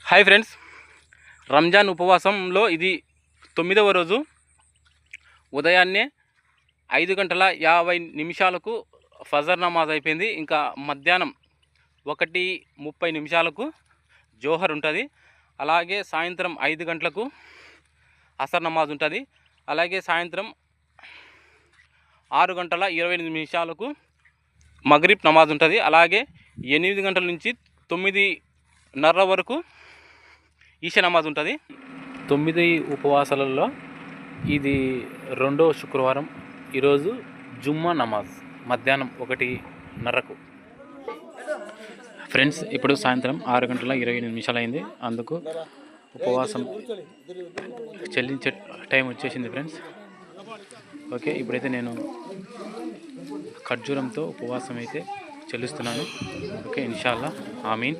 Hi friends, Ramzan ఉపవాసంలో ఇది 9వ రోజు. ఉదయాన్నే 5:50 ఫజర్ నమాజ్ అయిపోయింది. ఇంకా మధ్యాహ్నం 1:30 జోహర్ ఉంటుంది. అలాగే సాయంత్రం 5 గంటలకు అసర్ నమాజ్ ఉంటుంది. అలాగే సాయంత్రం 6:28 మగ్రిబ్ నమాజ్ ఉంటుంది. అలాగే 8 గంటల నుంచి 9:30 వరకు ఈశా నమాజ్ ఉంటుంది. 9 ఉపవాసాలలో ఇది 2వ శుక్రవారం. ఈరోజు జుమ్మా నమాజ్ మధ్యాహ్నం 1:30 ఫ్రెండ్స్. ఇప్పుడు సాయంత్రం 6:28 అయింది. అందుకు ఉపవాసం చెల్లించే టైం వచ్చేసింది ఫ్రెండ్స్. ఓకే, ఇప్పుడైతే నేను ఖర్జూరంతో ఉపవాసం అయితే చెల్లిస్తున్నాను. ఓకే, ఇన్షాల్లా ఆమీన్.